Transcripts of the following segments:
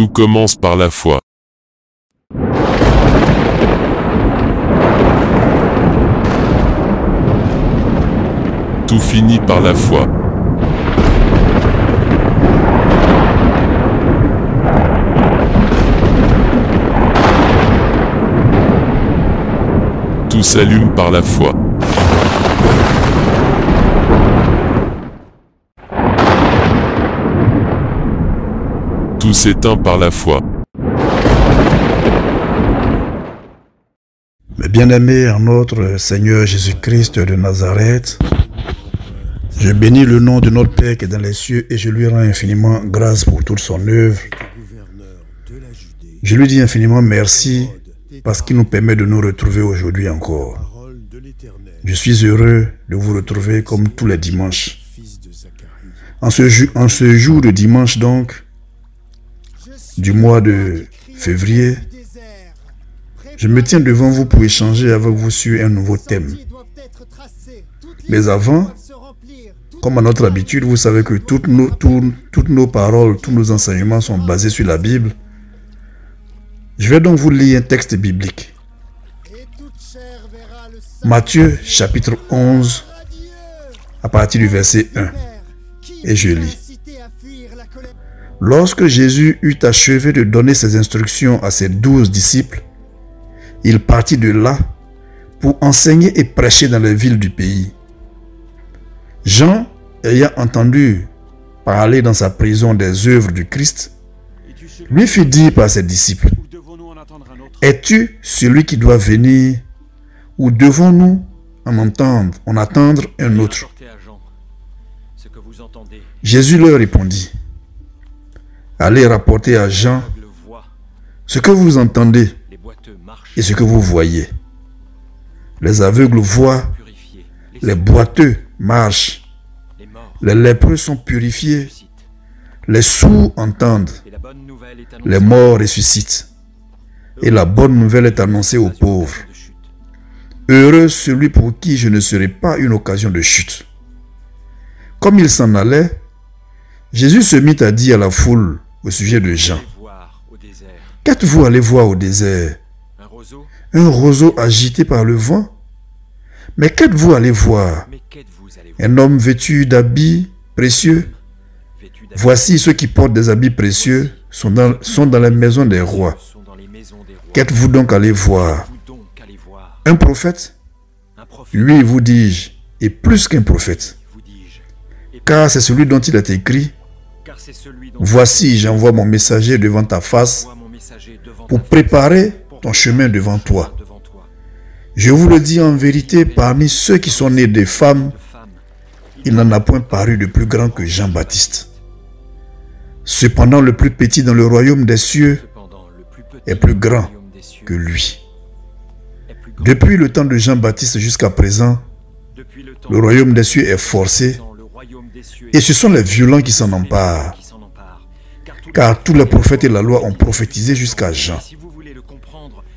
Tout commence par la foi. Tout finit par la foi. Tout s'allume par la foi. Tout s'éteint par la foi. Mes bien-aimés en notre Seigneur Jésus-Christ de Nazareth, je bénis le nom de notre Père qui est dans les cieux et je lui rends infiniment grâce pour toute son œuvre. Je lui dis infiniment merci parce qu'il nous permet de nous retrouver aujourd'hui encore. Je suis heureux de vous retrouver comme tous les dimanches. En ce jour de dimanche donc, du mois de février, je me tiens devant vous pour échanger avec vous sur un nouveau thème. Mais avant, comme à notre habitude, vous savez que toutes nos paroles, tous nos enseignements sont basés sur la Bible. Je vais donc vous lire un texte biblique. Matthieu chapitre 11, à partir du verset 1. Et je lis. Lorsque Jésus eut achevé de donner ses instructions à ses 12 disciples, il partit de là pour enseigner et prêcher dans les villes du pays. Jean, ayant entendu parler dans sa prison des œuvres du Christ, lui fit dire par ses disciples, « Es-tu celui qui doit venir ou devons-nous en attendre un autre ?» Jésus leur répondit, « Allez rapporter à Jean ce que vous entendez et ce que vous voyez. Les aveugles voient, les boiteux marchent, les lépreux sont purifiés, les sourds entendent, les morts ressuscitent, et la bonne nouvelle est annoncée aux pauvres. Heureux celui pour qui je ne serai pas une occasion de chute. » Comme il s'en allait, Jésus se mit à dire à la foule au sujet de Jean, « Qu'êtes-vous allé voir au désert? Un roseau agité par le vent? Mais qu'êtes-vous allé voir? Un homme vêtu d'habits précieux? Voici ceux qui portent des habits précieux sont dans la maison des rois. Qu'êtes-vous donc allé voir? Un prophète? Lui, vous dis-je, est plus qu'un prophète. Car c'est celui dont il est écrit, « Voici, j'envoie mon messager devant ta face pour préparer ton chemin devant toi. » Je vous le dis en vérité, parmi ceux qui sont nés des femmes, il n'en a point paru de plus grand que Jean-Baptiste. Cependant, le plus petit dans le royaume des cieux est plus grand que lui. Depuis le temps de Jean-Baptiste jusqu'à présent, le royaume des cieux est forcé et ce sont les violents qui s'en emparent. Car tous les prophètes et la loi ont prophétisé jusqu'à Jean.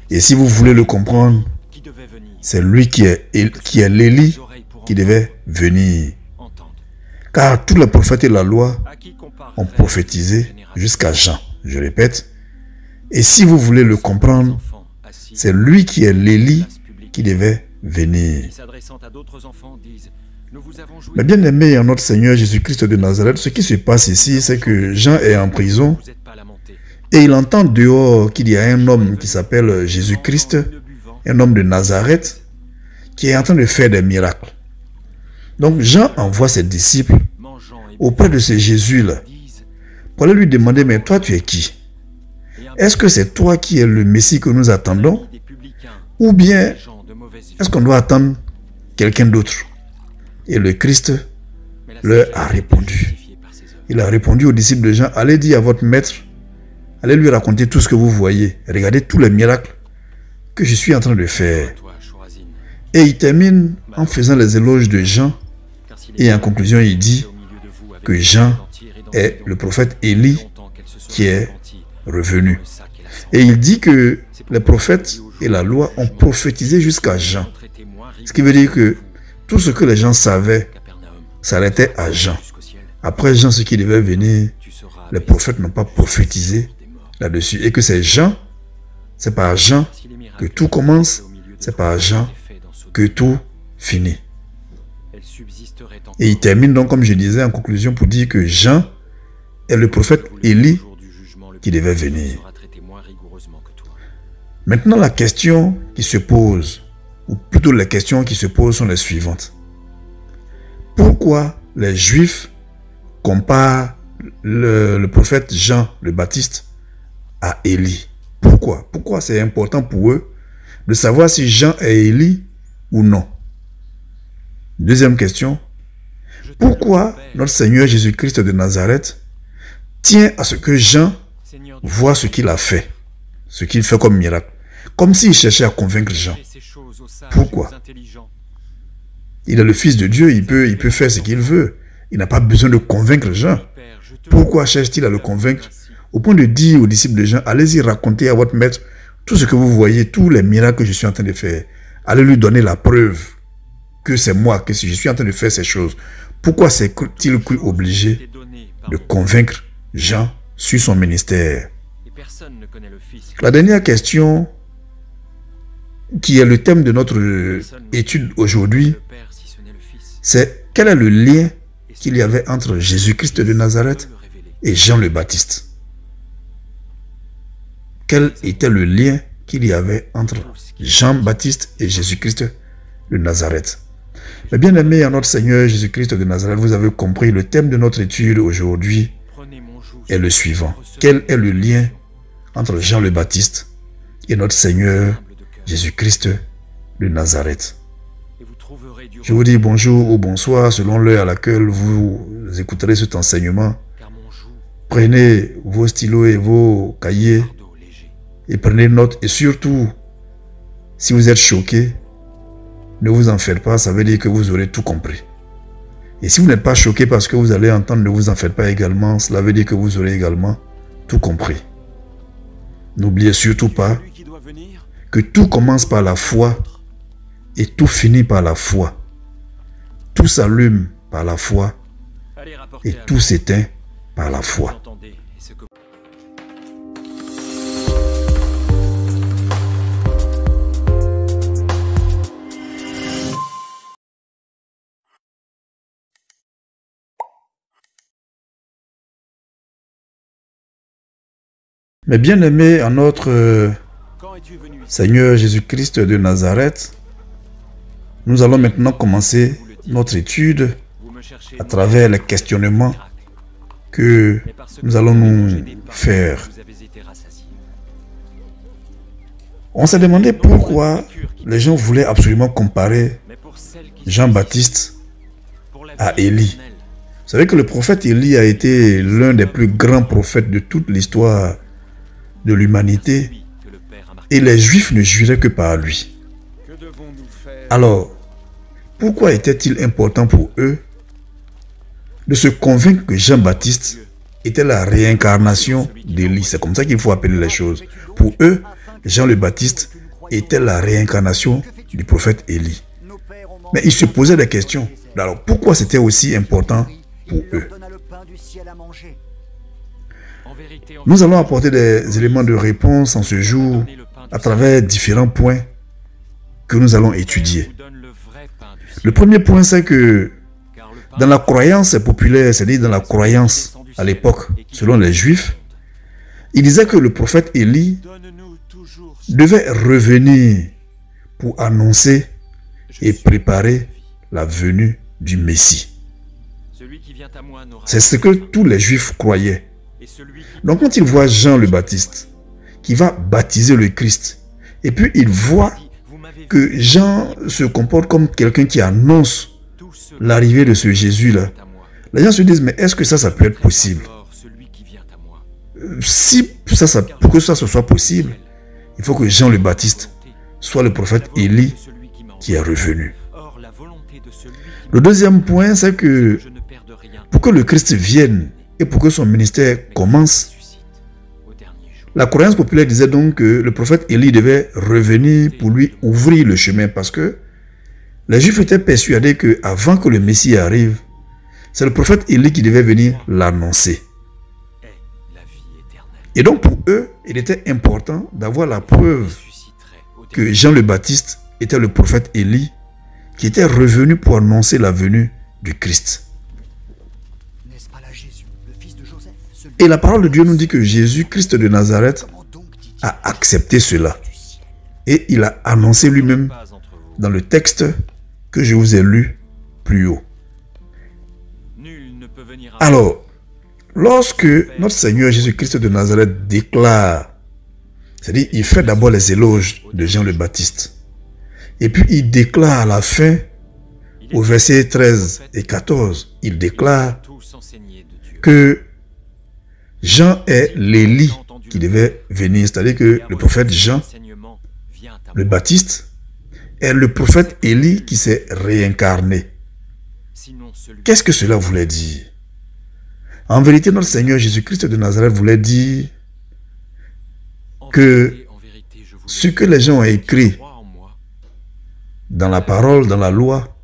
Et si vous voulez le comprendre, c'est lui qui est l'Élie qui devait venir. Car tous les prophètes et la loi ont prophétisé jusqu'à Jean. Je répète. Et si vous voulez le comprendre, c'est lui qui est l'Élie qui devait venir. Mais bien aimé en notre Seigneur Jésus-Christ de Nazareth, ce qui se passe ici, c'est que Jean est en prison et il entend dehors qu'il y a un homme qui s'appelle Jésus-Christ, un homme de Nazareth, qui est en train de faire des miracles. Donc Jean envoie ses disciples auprès de ce Jésus-là pour aller lui demander, mais toi tu es qui? Est-ce que c'est toi qui es le Messie que nous attendons? Ou bien est-ce qu'on doit attendre quelqu'un d'autre? Et le Christ leur a répondu. Il a répondu aux disciples de Jean, allez dire à votre maître, allez lui raconter tout ce que vous voyez. Regardez tous les miracles que je suis en train de faire. Et il termine en faisant les éloges de Jean. Et en conclusion, il dit que Jean est le prophète Élie qui est revenu. Et il dit que les prophètes et la loi ont prophétisé jusqu'à Jean. Ce qui veut dire que tout ce que les gens savaient s'arrêtait à Jean. Après Jean, ce qui devait venir, les prophètes n'ont pas prophétisé. là-dessus. Et que c'est Jean, c'est par Jean que tout commence, c'est par Jean que tout finit. Et il termine donc, comme je disais en conclusion, pour dire que Jean est le prophète Élie qui devait venir. Maintenant, la question qui se pose, ou plutôt les questions qui se posent sont les suivantes. Pourquoi les Juifs comparent le prophète Jean le Baptiste à Élie? Pourquoi? Pourquoi c'est important pour eux de savoir si Jean est Élie ou non? Deuxième question. Pourquoi notre Seigneur Jésus-Christ de Nazareth tient à ce que Jean voit ce qu'il a fait, ce qu'il fait comme miracle, comme s'il cherchait à convaincre Jean? Pourquoi? Il est le Fils de Dieu, il peut faire ce qu'il veut. Il n'a pas besoin de convaincre Jean. Pourquoi cherche-t-il à le convaincre au point de dire aux disciples de Jean, allez-y raconter à votre maître tout ce que vous voyez, tous les miracles que je suis en train de faire. Allez lui donner la preuve que c'est moi, que je suis en train de faire ces choses. Pourquoi s'est-il cru obligé de convaincre Jean sur son ministère? La dernière question, qui est le thème de notre étude aujourd'hui, c'est quel est le lien qu'il y avait entre Jésus-Christ de Nazareth et Jean le Baptiste? Quel était le lien qu'il y avait entre Jean-Baptiste et Jésus-Christ de Nazareth? Mais bien aimé en notre Seigneur Jésus-Christ de Nazareth, vous avez compris, le thème de notre étude aujourd'hui est le suivant. Quel est le lien entre Jean le Baptiste et notre Seigneur Jésus-Christ de Nazareth? Je vous dis bonjour ou bonsoir selon l'heure à laquelle vous écouterez cet enseignement. Prenez vos stylos et vos cahiers et prenez note. Et surtout, si vous êtes choqué, ne vous en faites pas, ça veut dire que vous aurez tout compris. Et si vous n'êtes pas choqué parce que vous allez entendre, ne vous en faites pas également, cela veut dire que vous aurez également tout compris. N'oubliez surtout pas que tout commence par la foi et tout finit par la foi. Tout s'allume par la foi et tout s'éteint par la foi. Mais bien aimé en notre Seigneur Jésus-Christ de Nazareth, nous allons maintenant commencer notre étude à travers les questionnements que nous allons nous faire. On s'est demandé pourquoi les gens voulaient absolument comparer Jean-Baptiste à Élie. Vous savez que le prophète Élie a été l'un des plus grands prophètes de toute l'histoire de l'humanité et les Juifs ne juraient que par lui. Alors, pourquoi était-il important pour eux de se convaincre que Jean-Baptiste était la réincarnation d'Élie? C'est comme ça qu'il faut appeler les choses. Pour eux, Jean le Baptiste était la réincarnation du prophète Élie. Mais ils se posaient des questions. Alors, pourquoi c'était aussi important pour eux? Nous allons apporter des éléments de réponse en ce jour à travers différents points que nous allons étudier. Le premier point, c'est que dans la croyance populaire, c'est-à-dire dans la croyance à l'époque, selon les Juifs, il disait que le prophète Élie devait revenir pour annoncer et préparer la venue du Messie. C'est ce que tous les Juifs croyaient. Donc quand ils voient Jean le Baptiste qui va baptiser le Christ, et puis ils voient que Jean se comporte comme quelqu'un qui annonce l'arrivée de ce Jésus-là, les gens se disent, mais est-ce que ça peut être possible? Si pour que ça soit possible, il faut que Jean le Baptiste soit le prophète Élie qui est revenu. Le deuxième point, c'est que pour que le Christ vienne et pour que son ministère commence, la croyance populaire disait donc que le prophète Élie devait revenir pour lui ouvrir le chemin, parce que les Juifs étaient persuadés qu'avant que le Messie arrive, c'est le prophète Élie qui devait venir l'annoncer. Et donc pour eux, il était important d'avoir la preuve que Jean le Baptiste était le prophète Élie qui était revenu pour annoncer la venue du Christ. Et la parole de Dieu nous dit que Jésus, Christ de Nazareth, a accepté cela. Et il a annoncé lui-même dans le texte que je vous ai lu plus haut. Alors, lorsque notre Seigneur Jésus-Christ de Nazareth déclare, c'est-à-dire il fait d'abord les éloges de Jean le Baptiste, et puis il déclare à la fin, au verset 13 et 14, il déclare que Jean est l'Élie qui devait venir, c'est-à-dire que le prophète Jean le Baptiste est le prophète Élie qui s'est réincarné. Qu'est-ce que cela voulait dire? En vérité, notre Seigneur Jésus-Christ de Nazareth voulait dire que ce que les gens ont écrit dans la parole, dans la loi,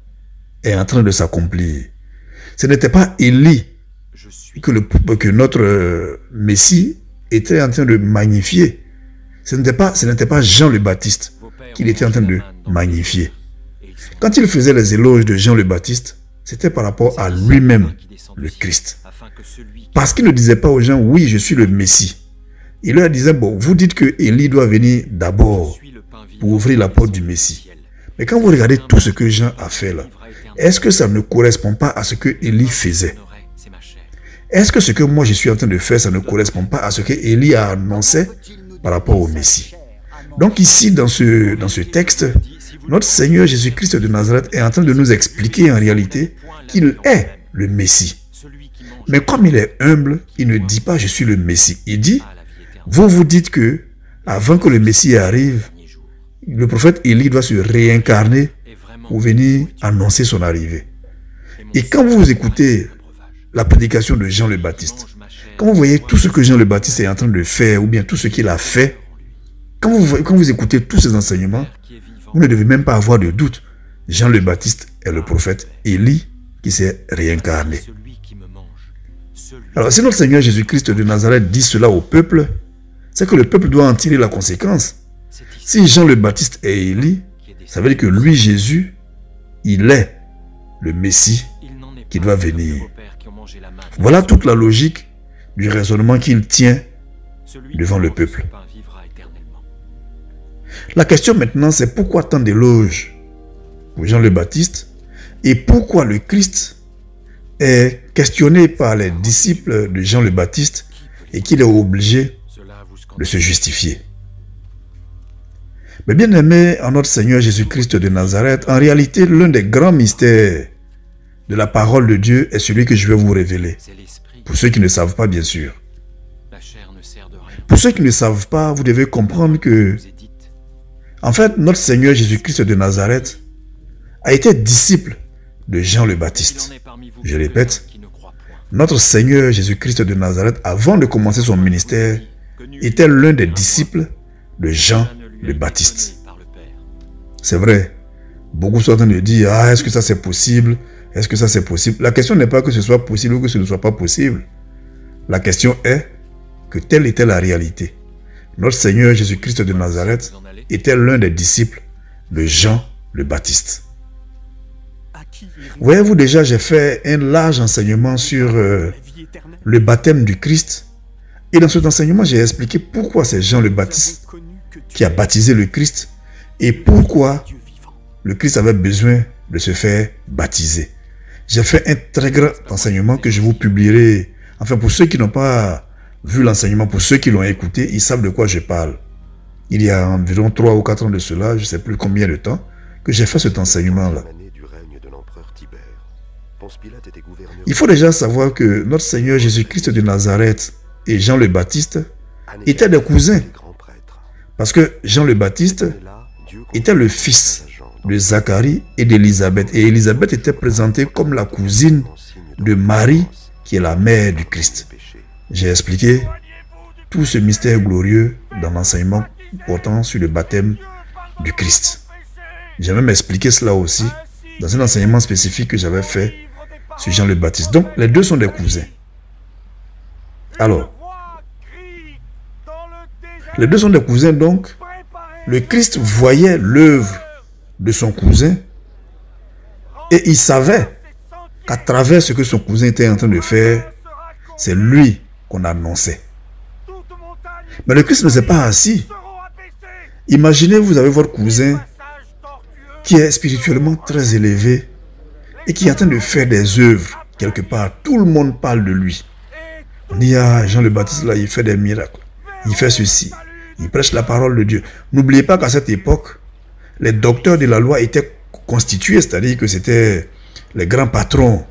est en train de s'accomplir. Ce n'était pas Élie que notre Messie était en train de magnifier. Ce n'était pas Jean le Baptiste qu'il était en train de magnifier. Quand il faisait les éloges de Jean le Baptiste, c'était par rapport à lui-même, le Christ. Parce qu'il ne disait pas aux gens, oui, je suis le Messie. Il leur disait, bon, vous dites que Élie doit venir d'abord pour ouvrir la porte du Messie. Mais quand vous regardez tout ce que Jean a fait là, est-ce que ça ne correspond pas à ce que Élie faisait? Est-ce que ce que moi je suis en train de faire, ça ne correspond pas à ce que Élie a annoncé par rapport au Messie? Donc ici, dans ce texte, notre Seigneur Jésus-Christ de Nazareth est en train de nous expliquer en réalité qu'il est le Messie. Mais comme il est humble, il ne dit pas « je suis le Messie ». Il dit « vous dites que avant que le Messie arrive, le prophète Élie doit se réincarner pour venir annoncer son arrivée. » Et quand vous écoutez la prédication de Jean le Baptiste, quand vous voyez tout ce que Jean le Baptiste est en train de faire, ou bien tout ce qu'il a fait, quand vous écoutez tous ces enseignements, vous ne devez même pas avoir de doute. Jean le Baptiste est le prophète Élie qui s'est réincarné. Alors, si notre Seigneur Jésus-Christ de Nazareth dit cela au peuple, c'est que le peuple doit en tirer la conséquence. Si Jean le Baptiste est Élie, ça veut dire que lui, Jésus, il est le Messie qui doit venir. Voilà toute la logique du raisonnement qu'il tient devant le peuple. La question maintenant, c'est pourquoi tant d'éloges pour Jean le Baptiste et pourquoi le Christ est questionné par les disciples de Jean le Baptiste et qu'il est obligé de se justifier. Mais bien aimé en notre Seigneur Jésus-Christ de Nazareth, en réalité, l'un des grands mystères de la parole de Dieu est celui que je vais vous révéler. Pour ceux qui ne savent pas, bien sûr. Pour ceux qui ne savent pas, vous devez comprendre que, en fait, notre Seigneur Jésus-Christ de Nazareth a été disciple de Jean le Baptiste. Je répète, notre Seigneur Jésus-Christ de Nazareth, avant de commencer son ministère, était l'un des disciples de Jean le Baptiste. C'est vrai, beaucoup sont en train de dire, ah, est-ce que ça c'est possible? Est-ce que ça c'est possible? La question n'est pas que ce soit possible ou que ce ne soit pas possible. La question est que telle était la réalité. Notre Seigneur Jésus-Christ de Nazareth était l'un des disciples de Jean le Baptiste. Voyez-vous déjà, j'ai fait un large enseignement sur le baptême du Christ. Et dans cet enseignement, j'ai expliqué pourquoi c'est Jean le Baptiste qui a baptisé le Christ et pourquoi le Christ avait besoin de se faire baptiser. J'ai fait un très grand enseignement que je vous publierai. Enfin, pour ceux qui n'ont pas vu l'enseignement, pour ceux qui l'ont écouté, ils savent de quoi je parle. Il y a environ 3 ou 4 ans de cela, je ne sais plus combien de temps, que j'ai fait cet enseignement-là. Il faut déjà savoir que notre Seigneur Jésus-Christ de Nazareth et Jean le Baptiste étaient des cousins. Parce que Jean le Baptiste était le fils de Zacharie et d'Élisabeth. Et Élisabeth était présentée comme la cousine de Marie, qui est la mère du Christ. J'ai expliqué tout ce mystère glorieux dans l'enseignement portant sur le baptême du Christ. J'ai même expliqué cela aussi dans un enseignement spécifique que j'avais fait sur Jean le Baptiste. Donc, les deux sont des cousins. Alors, Les deux sont des cousins, donc le Christ voyait l'œuvre de son cousin et il savait qu'à travers ce que son cousin était en train de faire, c'est lui qu'on annonçait. Mais le Christ ne s'est pas assis. Imaginez, vous avez votre cousin qui est spirituellement très élevé et qui est en train de faire des œuvres quelque part. Tout le monde parle de lui. On dit, ah, Jean le Baptiste, là, il fait des miracles. Il fait ceci. Il prêche la parole de Dieu. N'oubliez pas qu'à cette époque, les docteurs de la loi étaient constitués, c'est-à-dire que c'était les grands patrons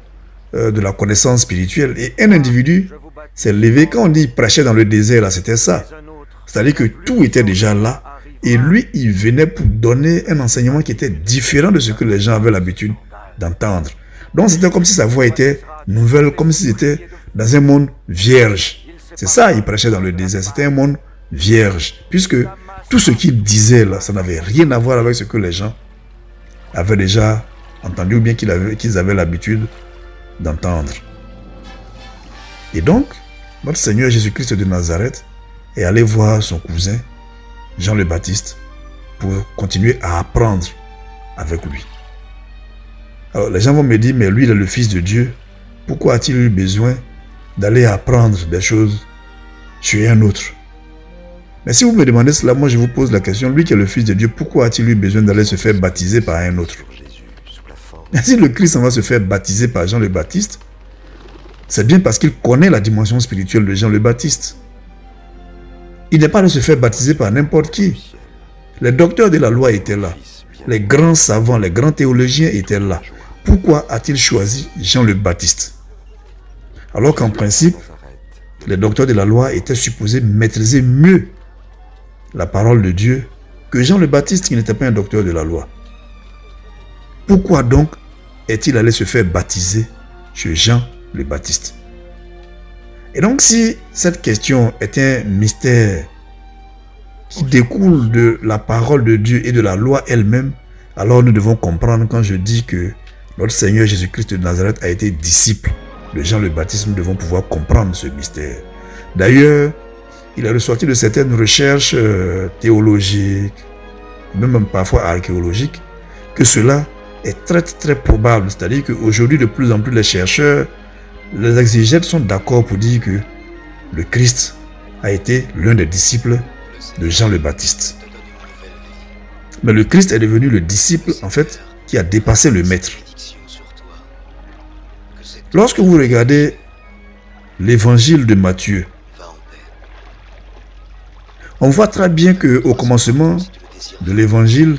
de la connaissance spirituelle. Et un individu s'est levé. Quand on dit prêcher dans le désert, là, c'était ça. C'est-à-dire que tout était déjà là. Et lui, il venait pour donner un enseignement qui était différent de ce que les gens avaient l'habitude d'entendre. Donc, c'était comme si sa voix était nouvelle, comme si c'était dans un monde vierge. C'est ça, il prêchait dans le désert. C'était un monde vierge. Puisque tout ce qu'il disait là, ça n'avait rien à voir avec ce que les gens avaient déjà entendu ou bien qu'ils avaient l'habitude d'entendre. Et donc, notre Seigneur Jésus-Christ de Nazareth est allé voir son cousin, Jean le Baptiste, pour continuer à apprendre avec lui. Alors, les gens vont me dire, mais lui, il est le Fils de Dieu. Pourquoi a-t-il eu besoin d'aller apprendre des choses chez un autre? Mais si vous me demandez cela, moi je vous pose la question, lui qui est le Fils de Dieu, pourquoi a-t-il eu besoin d'aller se faire baptiser par un autre? Et si le Christ en va se faire baptiser par Jean le Baptiste, c'est bien parce qu'il connaît la dimension spirituelle de Jean le Baptiste. Il n'est pas allé se faire baptiser par n'importe qui. Les docteurs de la loi étaient là. Les grands savants, les grands théologiens étaient là. Pourquoi a-t-il choisi Jean le Baptiste? Alors qu'en principe, les docteurs de la loi étaient supposés maîtriser mieux la parole de Dieu que Jean le Baptiste qui n'était pas un docteur de la loi. Pourquoi donc est-il allé se faire baptiser chez Jean le Baptiste? Et donc si cette question est un mystère qui découle de la parole de Dieu et de la loi elle-même, alors nous devons comprendre quand je dis que notre Seigneur Jésus-Christ de Nazareth a été disciple de Jean le Baptiste, nous devons pouvoir comprendre ce mystère. D'ailleurs, il est ressorti de certaines recherches théologiques, même parfois archéologiques, que cela est très très probable. C'est-à-dire qu'aujourd'hui, de plus en plus, les chercheurs, les exégètes sont d'accord pour dire que le Christ a été l'un des disciples de Jean le Baptiste. Mais le Christ est devenu le disciple, en fait, qui a dépassé le maître. Lorsque vous regardez l'évangile de Matthieu, on voit très bien qu'au commencement de l'évangile,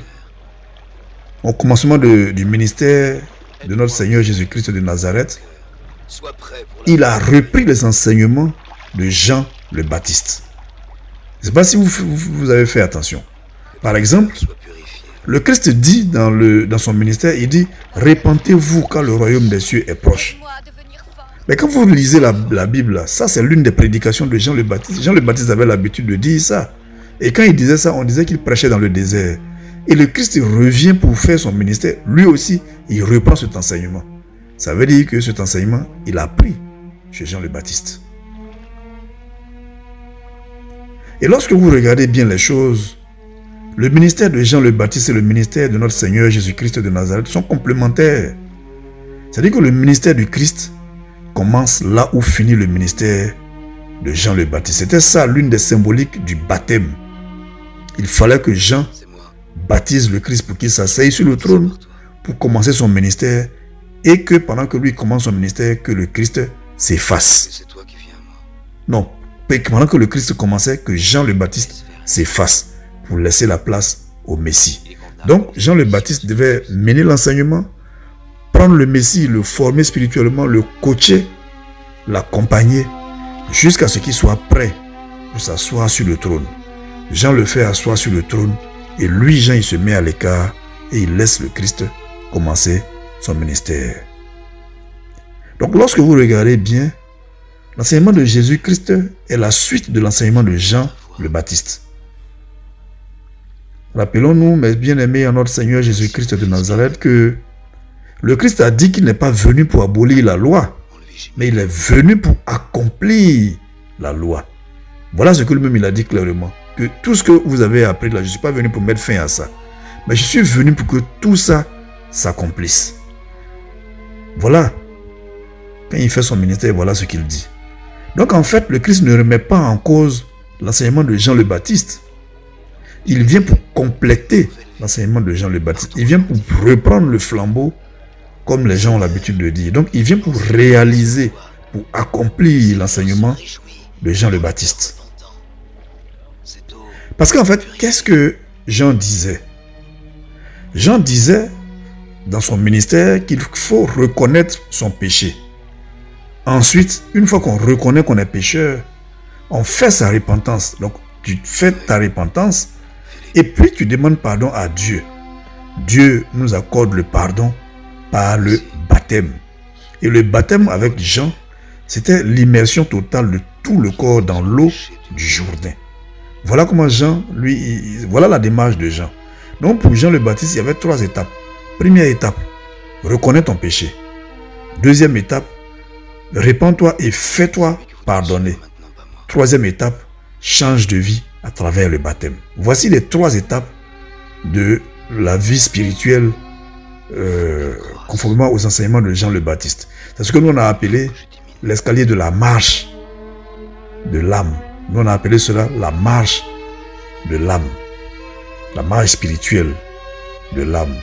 au commencement du ministère de notre Seigneur Jésus-Christ de Nazareth, il a repris les enseignements de Jean le Baptiste. Je ne sais pas si vous avez fait attention. Par exemple, le Christ dit dans son ministère, il dit « Repentez-vous car le royaume des cieux est proche ». Mais quand vous lisez la Bible, ça c'est l'une des prédications de Jean le Baptiste. Jean le Baptiste avait l'habitude de dire ça. Et quand il disait ça, on disait qu'il prêchait dans le désert. Et le Christ revient pour faire son ministère. Lui aussi, il reprend cet enseignement. Ça veut dire que cet enseignement, il a pris chez Jean le Baptiste. Et lorsque vous regardez bien les choses, le ministère de Jean le Baptiste et le ministère de notre Seigneur Jésus-Christ de Nazareth sont complémentaires. C'est-à-dire que le ministère du Christ commence là où finit le ministère de Jean le Baptiste. C'était ça l'une des symboliques du baptême. Il fallait que Jean baptise le Christ pour qu'il s'asseye sur le trône pour commencer son ministère et que pendant que lui commence son ministère, que le Christ s'efface. Non, pendant que le Christ commençait, que Jean le Baptiste s'efface pour laisser la place au Messie. Donc Jean le Baptiste devait mener l'enseignement, prendre le Messie, le former spirituellement, le coacher, l'accompagner jusqu'à ce qu'il soit prêt pour s'asseoir sur le trône. Jean le fait asseoir sur le trône et lui, Jean, il se met à l'écart et il laisse le Christ commencer son ministère. Donc lorsque vous regardez bien, l'enseignement de Jésus-Christ est la suite de l'enseignement de Jean le Baptiste. Rappelons-nous, mes bien-aimés, en notre Seigneur Jésus-Christ de Nazareth, que le Christ a dit qu'il n'est pas venu pour abolir la loi, mais il est venu pour accomplir la loi. Voilà ce que lui-même il a dit clairement, que tout ce que vous avez appris là, je ne suis pas venu pour mettre fin à ça. Mais je suis venu pour que tout ça s'accomplisse. Voilà. Quand il fait son ministère, voilà ce qu'il dit. Donc en fait, le Christ ne remet pas en cause l'enseignement de Jean le Baptiste. Il vient pour compléter l'enseignement de Jean le Baptiste. Il vient pour reprendre le flambeau, comme les gens ont l'habitude de dire. Donc il vient pour réaliser, pour accomplir l'enseignement de Jean le Baptiste. Parce qu'en fait, qu'est-ce que Jean disait? Jean disait dans son ministère qu'il faut reconnaître son péché. Ensuite, une fois qu'on reconnaît qu'on est pécheur, on fait sa repentance. Donc, tu fais ta repentance et puis tu demandes pardon à Dieu. Dieu nous accorde le pardon par le baptême. Et le baptême avec Jean, c'était l'immersion totale de tout le corps dans l'eau du Jourdain. Voilà comment Jean, voilà la démarche de Jean. Donc pour Jean le Baptiste, il y avait 3 étapes. Première étape, reconnais ton péché. Deuxième étape, répands-toi et fais-toi pardonner. Troisième étape, change de vie à travers le baptême. Voici les 3 étapes de la vie spirituelle conformément aux enseignements de Jean le Baptiste. C'est ce que nous on a appelé l'escalier de la marche de l'âme. Nous on a appelé cela la marche de l'âme. La marche spirituelle de l'âme.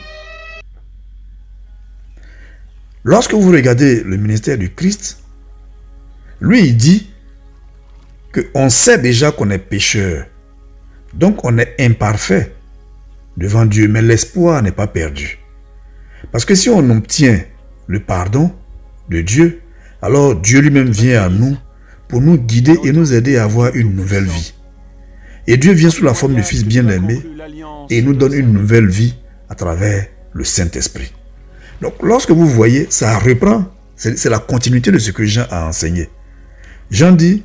Lorsque vous regardez le ministère du Christ, lui il dit qu'on sait déjà qu'on est pécheur. Donc on est imparfait devant Dieu, mais l'espoir n'est pas perdu. Parce que si on obtient le pardon de Dieu, alors Dieu lui-même vient à nous pour nous guider et nous aider à avoir une nouvelle vie. Et Dieu vient sous la forme du Fils bien-aimé et nous donne une nouvelle vie à travers le Saint-Esprit. Donc lorsque vous voyez, ça reprend, c'est la continuité de ce que Jean a enseigné. Jean dit,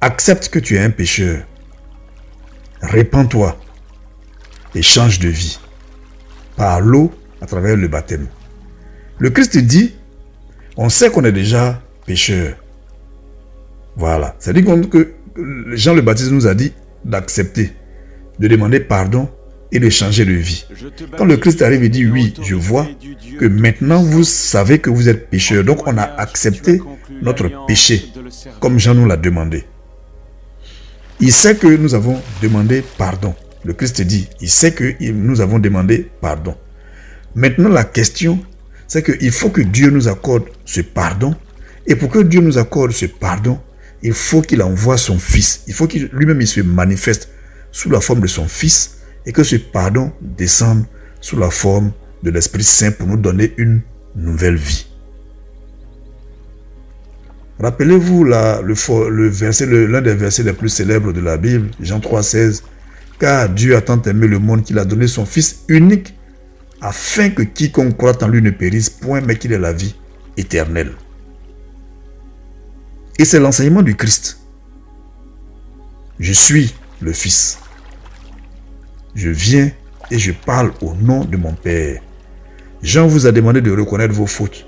accepte que tu es un pécheur, répands-toi et change de vie par l'eau à travers le baptême. Le Christ dit, on sait qu'on est déjà pécheur. Voilà. C'est-à-dire que Jean le Baptiste nous a dit d'accepter, de demander pardon et de changer de vie. Quand le Christ arrive et dit oui, je vois que maintenant vous savez que vous êtes pécheur. Donc on a accepté notre péché comme Jean nous l'a demandé. Il sait que nous avons demandé pardon. Le Christ dit, il sait que nous avons demandé pardon. Maintenant la question, c'est qu'il faut que Dieu nous accorde ce pardon. Et pour que Dieu nous accorde ce pardon, il faut qu'il envoie son Fils. Il faut qu'il lui-même se manifeste sous la forme de son Fils et que ce pardon descende sous la forme de l'Esprit Saint pour nous donner une nouvelle vie. Rappelez-vous l'un des versets les plus célèbres de la Bible, Jean 3,16. Car Dieu a tant aimé le monde qu'il a donné son Fils unique afin que quiconque croit en lui ne périsse point mais qu'il ait la vie éternelle. Et c'est l'enseignement du Christ. Je suis le Fils. Je viens et je parle au nom de mon Père. Jean vous a demandé de reconnaître vos fautes.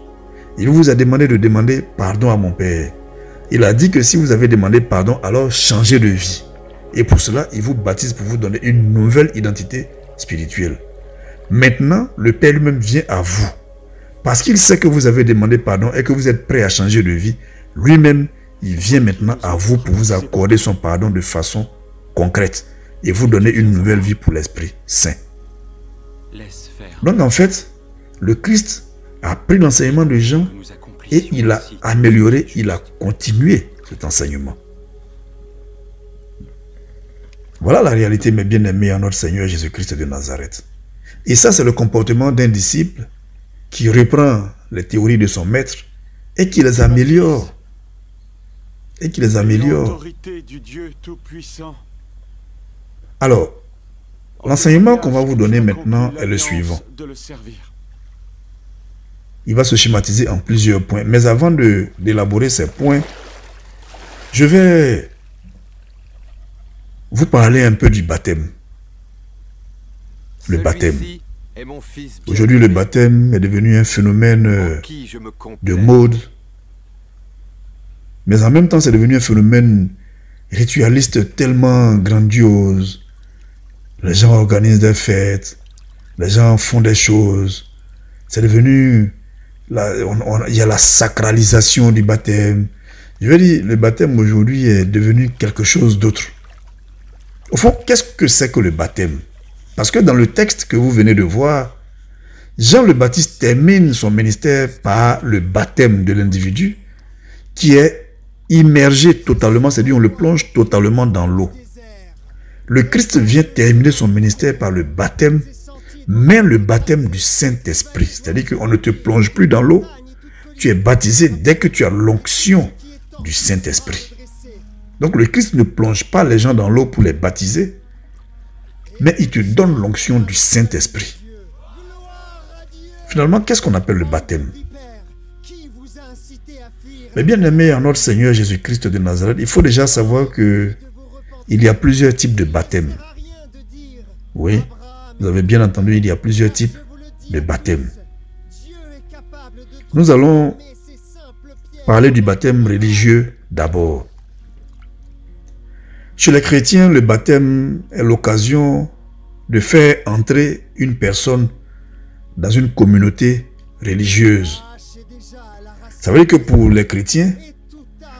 Il vous a demandé de demander pardon à mon Père. Il a dit que si vous avez demandé pardon, alors changez de vie. Et pour cela, il vous baptise pour vous donner une nouvelle identité spirituelle. Maintenant, le Père lui-même vient à vous. Parce qu'il sait que vous avez demandé pardon et que vous êtes prêt à changer de vie. Lui-même, il vient maintenant à vous pour vous accorder son pardon de façon concrète et vous donner une nouvelle vie pour l'Esprit Saint. Donc en fait, le Christ a pris l'enseignement de Jean et il a amélioré, il a continué cet enseignement. Voilà la réalité, mes bien-aimés, en notre Seigneur Jésus-Christ de Nazareth. Et ça, c'est le comportement d'un disciple qui reprend les théories de son maître et qui les améliore. Et qui les améliore. Alors, l'enseignement qu'on va vous donner maintenant est le suivant. Il va se schématiser en plusieurs points. Mais avant d'élaborer ces points, je vais vous parler un peu du baptême. Le baptême. Aujourd'hui, le baptême est devenu un phénomène de mode. Mais en même temps, c'est devenu un phénomène ritualiste tellement grandiose. Les gens organisent des fêtes, les gens font des choses. C'est devenu, il y a la sacralisation du baptême. Je veux dire, le baptême aujourd'hui est devenu quelque chose d'autre. Au fond, qu'est-ce que c'est que le baptême? Parce que dans le texte que vous venez de voir, Jean le Baptiste termine son ministère par le baptême de l'individu qui est immergé totalement, c'est-à-dire on le plonge totalement dans l'eau. Le Christ vient terminer son ministère par le baptême, mais le baptême du Saint-Esprit. C'est-à-dire qu'on ne te plonge plus dans l'eau, tu es baptisé dès que tu as l'onction du Saint-Esprit. Donc le Christ ne plonge pas les gens dans l'eau pour les baptiser, mais il te donne l'onction du Saint-Esprit. Finalement, qu'est-ce qu'on appelle le baptême? Mais bien aimé en notre Seigneur Jésus-Christ de Nazareth, il faut déjà savoir que il y a plusieurs types de baptême. Oui, vous avez bien entendu, il y a plusieurs types de baptême. Nous allons parler du baptême religieux d'abord. Chez les chrétiens, le baptême est l'occasion de faire entrer une personne dans une communauté religieuse. Ça veut dire que pour les chrétiens,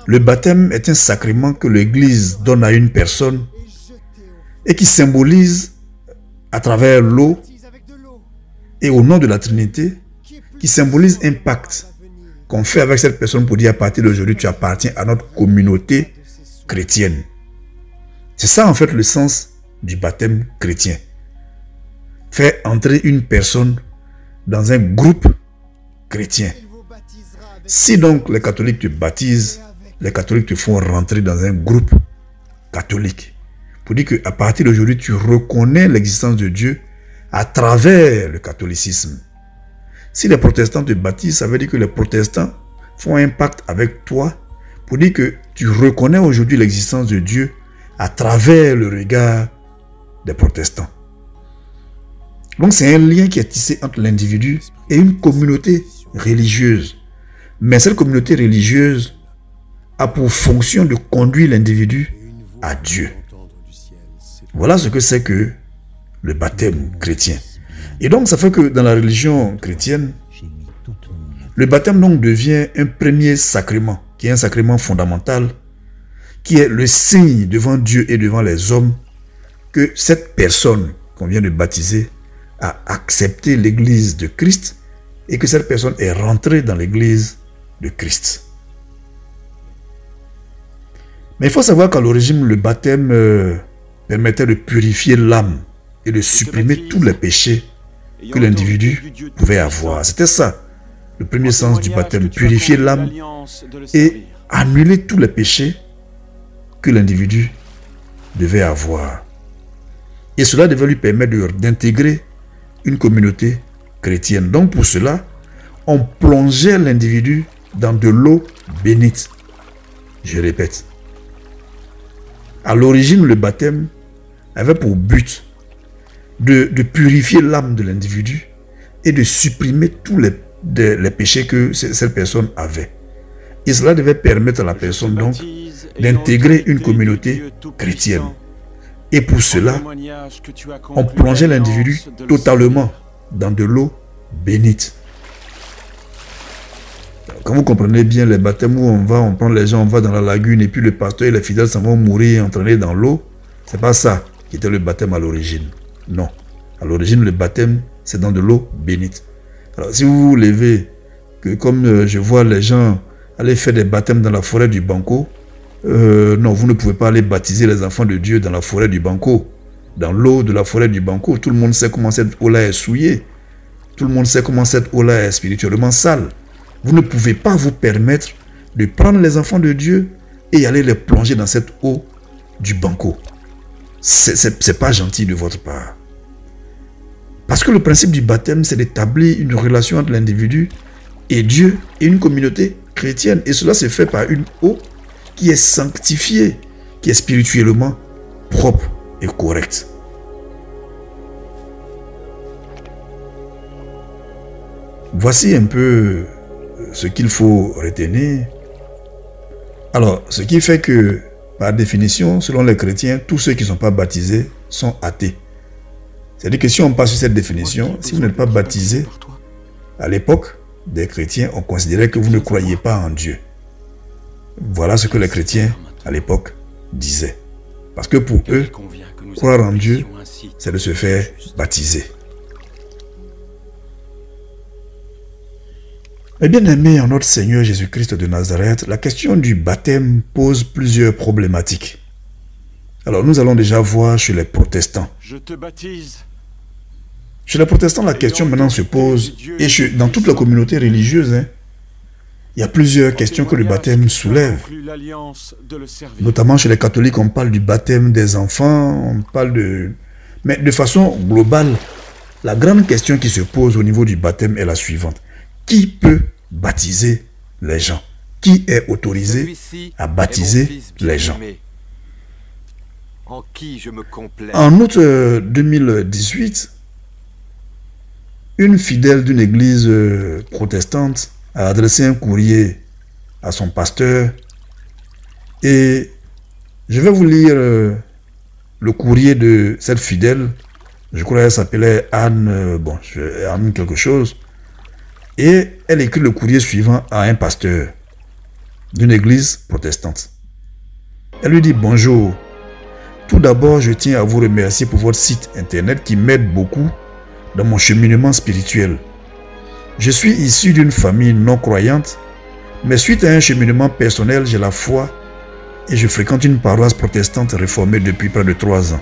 le baptême est un sacrement que l'Église donne à une personne et qui symbolise à travers l'eau et au nom de la Trinité, qui symbolise un pacte qu'on fait avec cette personne pour dire à partir d'aujourd'hui, tu appartiens à notre communauté chrétienne. C'est ça en fait le sens du baptême chrétien. Faire entrer une personne dans un groupe chrétien. Si donc les catholiques te baptisent, les catholiques te font rentrer dans un groupe catholique. Pour dire qu'à partir d'aujourd'hui, tu reconnais l'existence de Dieu à travers le catholicisme. Si les protestants te baptisent, ça veut dire que les protestants font un pacte avec toi pour dire que tu reconnais aujourd'hui l'existence de Dieu à travers le regard des protestants. Donc c'est un lien qui est tissé entre l'individu et une communauté religieuse. Mais cette communauté religieuse a pour fonction de conduire l'individu à Dieu. Voilà ce que c'est que le baptême chrétien. Et donc ça fait que dans la religion chrétienne, le baptême donc devient un premier sacrement, qui est un sacrement fondamental, qui est le signe devant Dieu et devant les hommes que cette personne qu'on vient de baptiser a accepté l'Église de Christ et que cette personne est rentrée dans l'Église de Christ. Mais il faut savoir qu'à l'origine, le baptême permettait de purifier l'âme et de supprimer tous les péchés que l'individu pouvait avoir. C'était ça, le premier sens du baptême, purifier l'âme et annuler tous les péchés que l'individu devait avoir. Et cela devait lui permettre d'intégrer une communauté chrétienne. Donc pour cela, on plongeait l'individu dans de l'eau bénite. Je répète. À l'origine, le baptême avait pour but de purifier l'âme de l'individu et de supprimer tous les péchés que cette personne avait. Et cela devait permettre à la personne donc d'intégrer une communauté chrétienne. Et pour cela, on plongeait l'individu totalement dans de l'eau bénite. Quand vous comprenez bien les baptêmes où on prend les gens, on va dans la lagune et puis le pasteur et les fidèles s'en vont mourir entraînés dans l'eau, c'est pas ça qui était le baptême à l'origine. Non. À l'origine, le baptême, c'est dans de l'eau bénite. Alors, si vous vous levez, que comme je vois les gens aller faire des baptêmes dans la forêt du Banco, non, vous ne pouvez pas aller baptiser les enfants de Dieu dans la forêt du Banco. Dans l'eau de la forêt du Banco, tout le monde sait comment cette eau-là est souillée. Tout le monde sait comment cette eau-là est spirituellement sale. Vous ne pouvez pas vous permettre de prendre les enfants de Dieu et aller les plonger dans cette eau du Banco. C'est pas gentil de votre part. Parce que le principe du baptême, c'est d'établir une relation entre l'individu et Dieu et une communauté chrétienne. Et cela se fait par une eau qui est sanctifiée, qui est spirituellement propre et correcte. Voici un peu ce qu'il faut retenir. Alors, ce qui fait que, Par définition, selon les chrétiens, tous ceux qui ne sont pas baptisés sont athées. C'est-à-dire que si on passe sur cette définition, si vous n'êtes pas baptisé, à l'époque des chrétiens, on considérait que vous ne croyez pas en Dieu. Voilà ce que les chrétiens, à l'époque, disaient. Parce que pour eux, croire en Dieu, c'est de se faire baptiser. Mais bien aimé en notre Seigneur Jésus-Christ de Nazareth, la question du baptême pose plusieurs problématiques. Alors nous allons déjà voir chez les protestants. Je te baptise. Chez les protestants, la question maintenant se pose, et dans toute la communauté religieuse, il y a plusieurs questions que le baptême soulève. Notamment chez les catholiques, on parle du baptême des enfants, on parle de... Mais de façon globale, la grande question qui se pose au niveau du baptême est la suivante. Qui peut baptiser les gens? Qui est autorisé à baptiser les gens? En août 2018, une fidèle d'une église protestante a adressé un courrier à son pasteur et je vais vous lire le courrier de cette fidèle. Je crois qu'elle s'appelait Anne, Anne quelque chose. Et elle écrit le courrier suivant à un pasteur d'une église protestante. Elle lui dit: bonjour. Tout d'abord, je tiens à vous remercier pour votre site internet qui m'aide beaucoup dans mon cheminement spirituel. Je suis issu d'une famille non croyante, mais suite à un cheminement personnel, j'ai la foi et je fréquente une paroisse protestante réformée depuis près de 3 ans.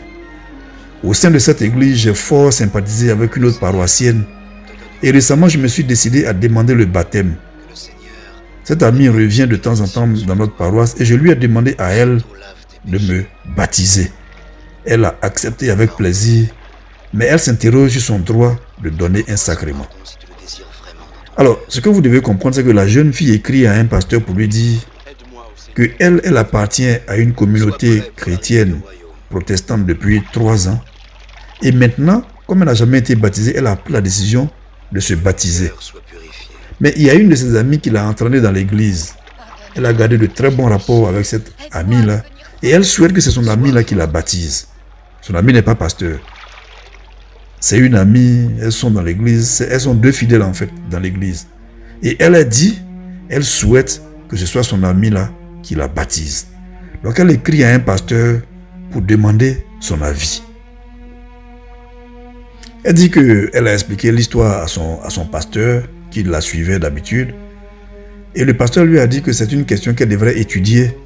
Au sein de cette église, j'ai fort sympathisé avec une autre paroissienne et récemment, je me suis décidé à demander le baptême. Cette amie revient de temps en temps dans notre paroisse et je lui ai demandé à elle de me baptiser. Elle a accepté avec plaisir, mais elle s'interroge sur son droit de donner un sacrement. Alors, ce que vous devez comprendre, c'est que la jeune fille écrit à un pasteur pour lui dire qu'elle appartient à une communauté chrétienne protestante depuis 3 ans. Et maintenant, comme elle n'a jamais été baptisée, elle a pris la décision de se baptiser. Mais il y a une de ses amies qui l'a entraînée dans l'église. Elle a gardé de très bons rapports avec cette amie-là. Et elle souhaite que c'est son amie-là qui la baptise. Son amie n'est pas pasteur. C'est une amie, elles sont dans l'église. Elles sont 2 fidèles en fait dans l'église. Et elle a dit, elle souhaite que ce soit son amie-là qui la baptise. Donc elle écrit à un pasteur pour demander son avis. Elle dit qu'elle a expliqué l'histoire à son pasteur, qui la suivait d'habitude. Et le pasteur lui a dit que c'est une question qu'elle devrait étudier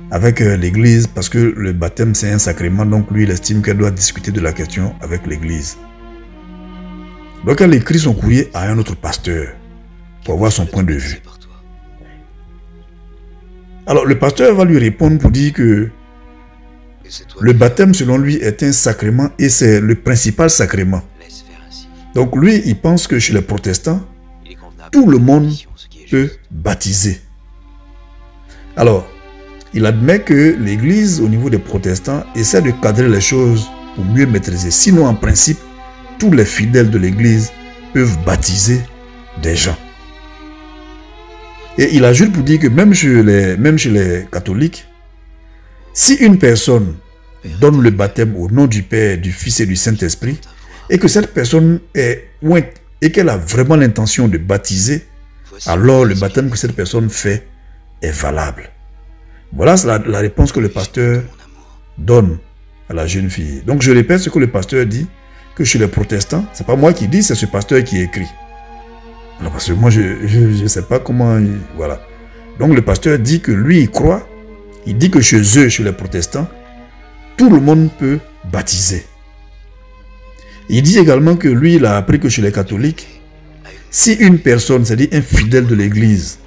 avec l'église, parce que le baptême c'est un sacrement, donc lui il estime qu'elle doit discuter de la question avec l'église. Donc elle écrit son courrier à un autre pasteur, pour avoir son point de vue. Alors le pasteur va lui répondre pour dire que le baptême, selon lui, est un sacrement et c'est le principal sacrement. Donc lui, il pense que chez les protestants, tout le monde peut baptiser. Alors, il admet que l'église, au niveau des protestants, essaie de cadrer les choses pour mieux maîtriser. Sinon, en principe, tous les fidèles de l'église peuvent baptiser des gens. Et il ajoute pour dire que même chez les catholiques, si une personne donne le baptême au nom du Père, du Fils et du Saint-Esprit, et que cette personne est ointe et qu'elle a vraiment l'intention de baptiser, alors le baptême que cette personne fait est valable. Voilà la réponse que le pasteur donne à la jeune fille. Donc je répète ce que le pasteur dit, que chez les protestants, c'est pas moi qui dis, c'est ce pasteur qui écrit. Alors parce que moi je ne sais pas comment... Voilà. Donc le pasteur dit que lui il croit. Il dit que chez eux, chez les protestants, tout le monde peut baptiser. Il dit également que lui, il a appris que chez les catholiques, si une personne, c'est-à-dire un fidèle de l'église,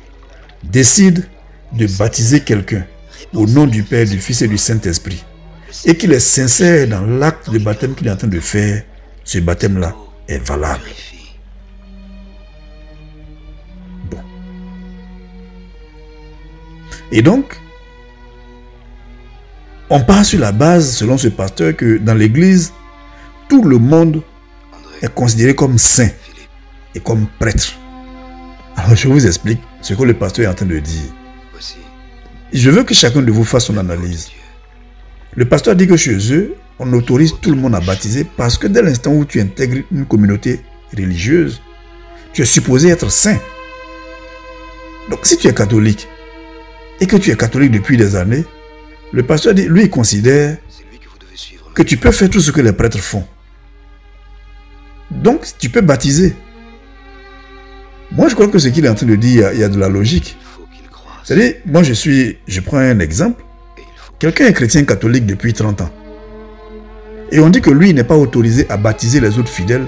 décide de baptiser quelqu'un au nom du Père, du Fils et du Saint-Esprit, et qu'il est sincère dans l'acte de baptême qu'il est en train de faire, ce baptême-là est valable. Bon. Et donc, on part sur la base, selon ce pasteur, que dans l'église, tout le monde est considéré comme saint et comme prêtre. Alors je vous explique ce que le pasteur est en train de dire. Je veux que chacun de vous fasse son analyse. Le pasteur dit que chez eux, on autorise tout le monde à baptiser parce que dès l'instant où tu intègres une communauté religieuse, tu es supposé être saint. Donc si tu es catholique et que tu es catholique depuis des années, le pasteur dit, lui, il considère que tu peux faire tout ce que les prêtres font. Donc tu peux baptiser. Moi, je crois que ce qu'il est en train de dire, il y a de la logique. C'est-à-dire, moi, je prends un exemple. Quelqu'un est chrétien catholique depuis 30 ans. Et on dit que lui, il n'est pas autorisé à baptiser les autres fidèles.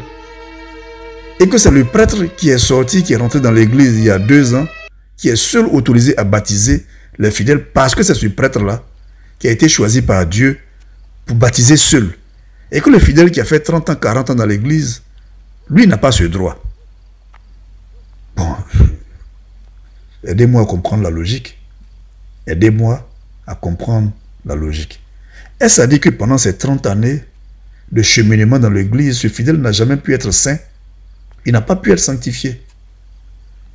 Et que c'est le prêtre qui est sorti, qui est rentré dans l'église il y a 2 ans, qui est seul autorisé à baptiser les fidèles parce que c'est ce prêtre-là qui a été choisi par Dieu pour baptiser seul. Et que le fidèle qui a fait 30 ans, 40 ans dans l'église, lui n'a pas ce droit. Bon, aidez-moi à comprendre la logique. Aidez-moi à comprendre la logique. Est-ce à dire que pendant ces 30 années de cheminement dans l'église, ce fidèle n'a jamais pu être saint? Il n'a pas pu être sanctifié.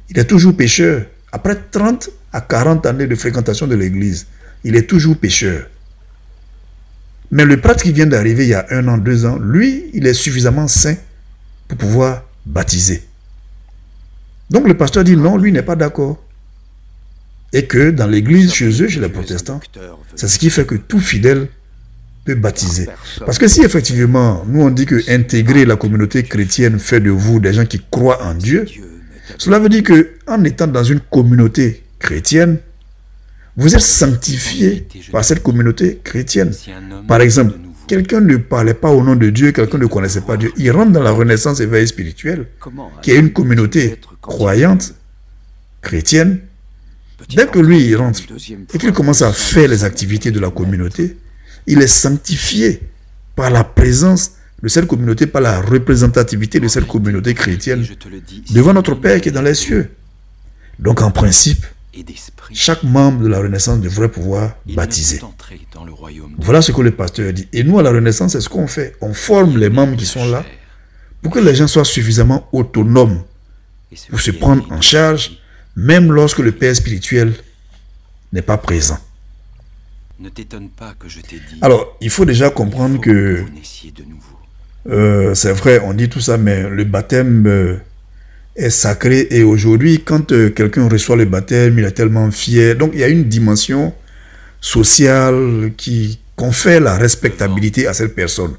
Il est toujours pécheur. Après 30 à 40 années de fréquentation de l'église, il est toujours pécheur. Mais le prêtre qui vient d'arriver il y a 1 an, 2 ans, lui, il est suffisamment saint pour pouvoir baptiser. Donc le pasteur dit non, lui n'est pas d'accord. Et que dans l'église, chez eux, chez les protestants, c'est ce qui fait que tout fidèle peut baptiser. Parce que si effectivement, nous on dit que intégrer la communauté chrétienne fait de vous des gens qui croient en Dieu, cela veut dire que en étant dans une communauté chrétienne, vous êtes sanctifié par cette communauté chrétienne. Par exemple, quelqu'un ne parlait pas au nom de Dieu, quelqu'un ne connaissait pas Dieu. Il rentre dans la renaissance éveil spirituel, qui est une communauté croyante, chrétienne. Dès que lui, il rentre et qu'il commence à faire les activités de la communauté, il est sanctifié par la présence de cette communauté, par la représentativité de cette communauté chrétienne devant notre Père qui est dans les cieux. Donc en principe, chaque membre de la Renaissance devrait pouvoir baptiser. Voilà ce que le pasteur dit. Et nous, à la Renaissance, c'est ce qu'on fait. On forme les membres qui sont là pour que les gens soient suffisamment autonomes pour se prendre en charge, même lorsque le Père spirituel n'est pas présent. Ne t'étonne pas que je t'ai dit. Alors, il faut déjà comprendre que c'est vrai, on dit tout ça, mais le baptême est sacré. Et aujourd'hui, quand quelqu'un reçoit le baptême, il est tellement fier. Donc, il y a une dimension sociale qui confère la respectabilité à cette personne.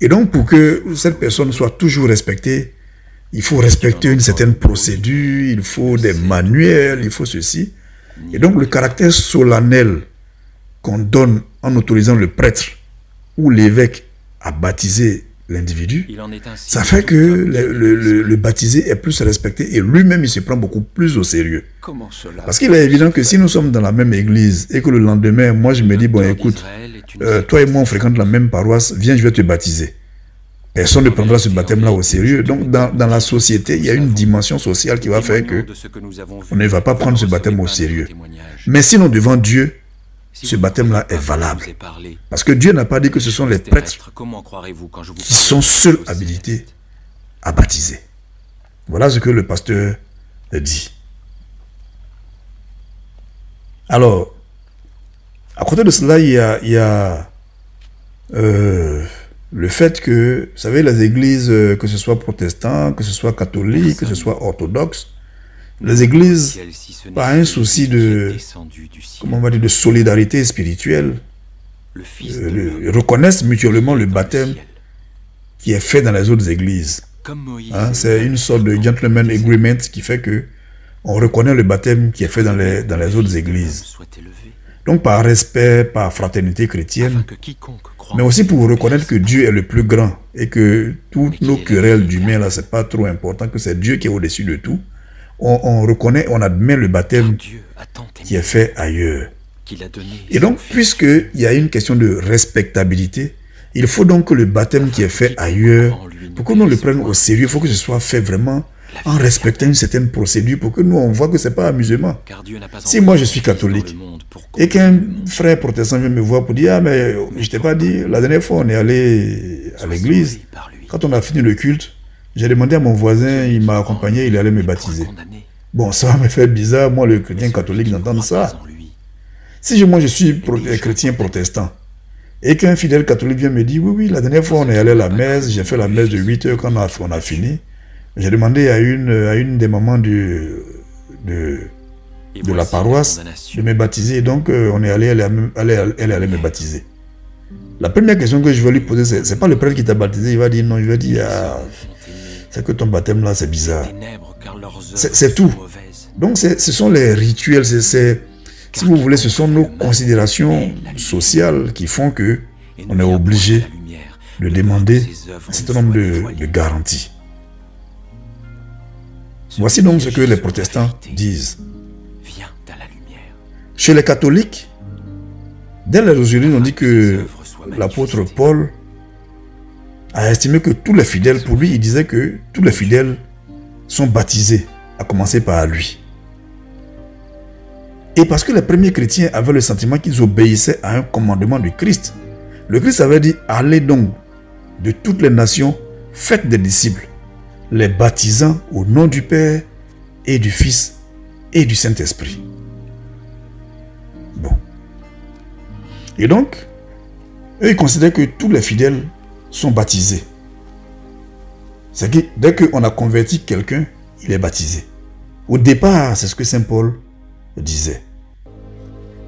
Et donc, pour que cette personne soit toujours respectée, il faut respecter une certaine procédure, il faut des manuels, il faut ceci. Et donc, le caractère solennel qu'on donne en autorisant le prêtre ou l'évêque à baptiser l'individu, ça fait que le baptisé est plus respecté et lui-même il se prend beaucoup plus au sérieux. Parce qu'il est évident que si nous sommes dans la même église et que le lendemain, moi je me dis, bon écoute, toi et moi on fréquente la même paroisse, viens je vais te baptiser. Personne ne prendra ce baptême-là au sérieux. Donc dans la société, il y a une dimension sociale qui va faire que on ne va pas prendre ce baptême au sérieux. Mais sinon devant Dieu, ce baptême-là est valable. Parce que Dieu n'a pas dit que ce sont les prêtres qui sont seuls habilités à baptiser. Voilà ce que le pasteur dit. Alors, à côté de cela, il y a le fait que, vous savez, les églises, que ce soit protestants, que ce soit catholiques, que ce soit orthodoxes, les églises, par un souci de, comment on va dire, de solidarité spirituelle, reconnaissent mutuellement le baptême qui est fait dans les autres églises. Hein, c'est une sorte de gentleman agreement qui fait que on reconnaît le baptême qui est fait dans les autres églises. Donc par respect, par fraternité chrétienne, mais aussi pour reconnaître que Dieu est le plus grand et que toutes nos querelles d'humains là, c'est pas trop important, que c'est Dieu qui est au-dessus de tout. On reconnaît, on admet le baptême qui est fait ailleurs. Et donc, puisqu'il y a une question de respectabilité, il faut donc que le baptême qui est fait ailleurs, pour que nous le prenions au sérieux, il faut que ce soit fait vraiment en respectant une certaine procédure, pour que nous, on voit que ce n'est pas amusement. Si moi, je suis catholique, et qu'un frère protestant vient me voir pour dire « Ah, mais je t'ai pas dit, la dernière fois, on est allé à l'église, quand on a fini le culte, j'ai demandé à mon voisin, il m'a accompagné, il allait me baptiser. » Bon, ça va me faire bizarre, moi, le chrétien catholique, d'entendre ça. Si moi je suis chrétien protestant, et qu'un fidèle catholique vient me dire, oui, oui, la dernière fois on est allé à la messe, j'ai fait la messe de 8 heures quand on a fini, j'ai demandé à une des mamans de la paroisse de me baptiser, donc on est allé, elle allait me baptiser. La première question que je vais lui poser, c'est pas le prêtre qui t'a baptisé, il va dire non, il va dire, ah, c'est que ton baptême là c'est bizarre. C'est tout. Donc ce sont les rituels, si vous voulez, ce sont nos considérations sociales qui font que on est obligé de demander un certain nombre de garanties. Voici donc ce que les protestants disent. Chez les catholiques, dès l'origine, on dit que l'apôtre Paul a estimé que tous les fidèles, pour lui, il disait que tous les fidèles sont baptisés, à commencer par lui. Et parce que les premiers chrétiens avaient le sentiment qu'ils obéissaient à un commandement du Christ, le Christ avait dit, allez donc de toutes les nations, faites des disciples, les baptisant au nom du Père et du Fils et du Saint-Esprit. Bon. Et donc, eux, ils considèrent que tous les fidèles sont baptisés. C'est que dès qu'on a converti quelqu'un, il est baptisé. Au départ, c'est ce que Saint Paul disait.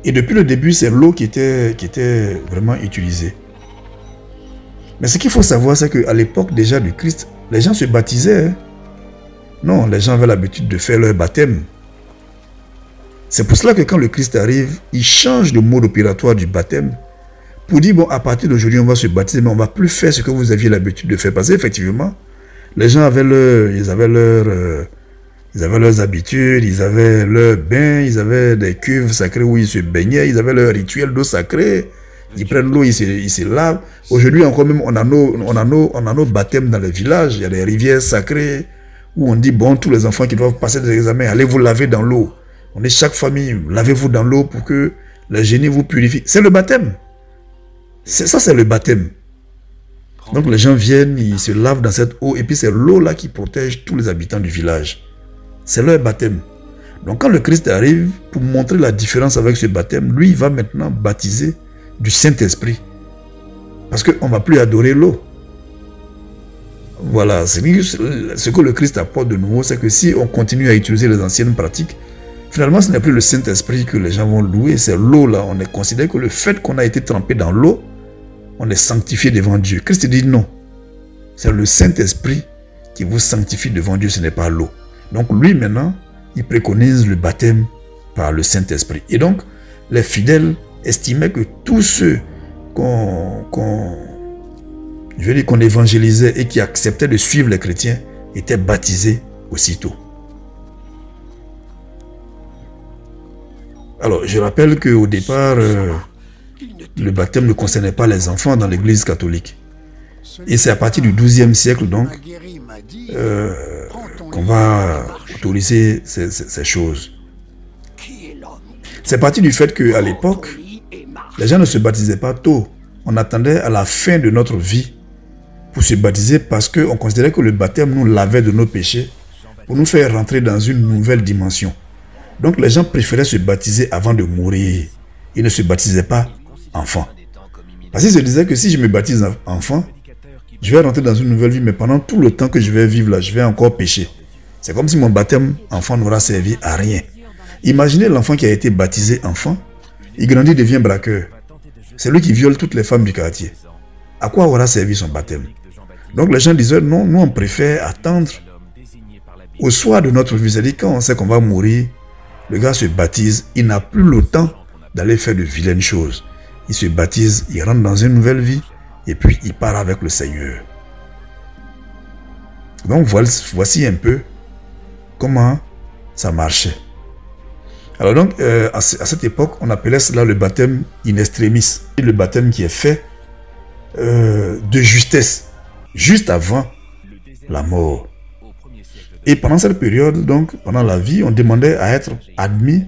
Et depuis le début, c'est l'eau qui était vraiment utilisée. Mais ce qu'il faut savoir, c'est qu'à l'époque déjà du Christ, les gens se baptisaient. Non, les gens avaient l'habitude de faire leur baptême. C'est pour cela que quand le Christ arrive, il change le mode opératoire du baptême pour dire, bon, à partir d'aujourd'hui, on va se baptiser, mais on ne va plus faire ce que vous aviez l'habitude de faire. Parce qu'effectivement, les gens avaient leurs habitudes, ils avaient leurs bains, ils avaient des cuves sacrées où ils se baignaient, ils avaient leur rituel d'eau sacrée, ils prennent l'eau, ils se lavent. Aujourd'hui encore même, on a nos baptêmes dans les villages, il y a des rivières sacrées où on dit, bon, tous les enfants qui doivent passer des examens, allez vous laver dans l'eau. On dit, chaque famille, lavez-vous dans l'eau pour que le génie vous purifie. C'est le baptême. Ça, c'est le baptême. Donc les gens viennent, ils se lavent dans cette eau, et puis c'est l'eau là qui protège tous les habitants du village. C'est leur baptême. Donc quand le Christ arrive, pour montrer la différence avec ce baptême, lui, il va maintenant baptiser du Saint-Esprit. Parce qu'on ne va plus adorer l'eau. Voilà, ce que le Christ apporte de nouveau, c'est que si on continue à utiliser les anciennes pratiques, finalement ce n'est plus le Saint-Esprit que les gens vont louer, c'est l'eau là. On est considéré que le fait qu'on a été trempé dans l'eau, on est sanctifié devant Dieu. Christ dit non. C'est le Saint-Esprit qui vous sanctifie devant Dieu, ce n'est pas l'eau. Donc lui maintenant, il préconise le baptême par le Saint-Esprit. Et donc, les fidèles estimaient que tous ceux qu'on évangélisait et qui acceptaient de suivre les chrétiens étaient baptisés aussitôt. Alors, je rappelle qu'au départ, le baptême ne concernait pas les enfants dans l'église catholique. Et c'est à partir du XIIe siècle, donc, qu'on va autoriser ces choses. C'est parti du fait qu'à l'époque, les gens ne se baptisaient pas tôt. On attendait à la fin de notre vie pour se baptiser parce qu'on considérait que le baptême nous lavait de nos péchés pour nous faire rentrer dans une nouvelle dimension. Donc les gens préféraient se baptiser avant de mourir. Ils ne se baptisaient pas enfant. Parce qu'ils se disaient que si je me baptise enfant, je vais rentrer dans une nouvelle vie, mais pendant tout le temps que je vais vivre là, je vais encore pécher. C'est comme si mon baptême enfant n'aura servi à rien. Imaginez l'enfant qui a été baptisé enfant, il grandit, devient braqueur. C'est lui qui viole toutes les femmes du quartier. À quoi aura servi son baptême? Donc les gens disaient, non, nous on préfère attendre au soir de notre vie. C'est-à-dire quand on sait qu'on va mourir, le gars se baptise, il n'a plus le temps d'aller faire de vilaines choses. Il se baptise, il rentre dans une nouvelle vie, et puis il part avec le Seigneur. Donc voici un peu comment ça marchait. Alors donc, à cette époque, on appelait cela le baptême in extremis. Le baptême qui est fait de justesse, juste avant la mort. Et pendant cette période, donc, pendant la vie, on demandait à être admis,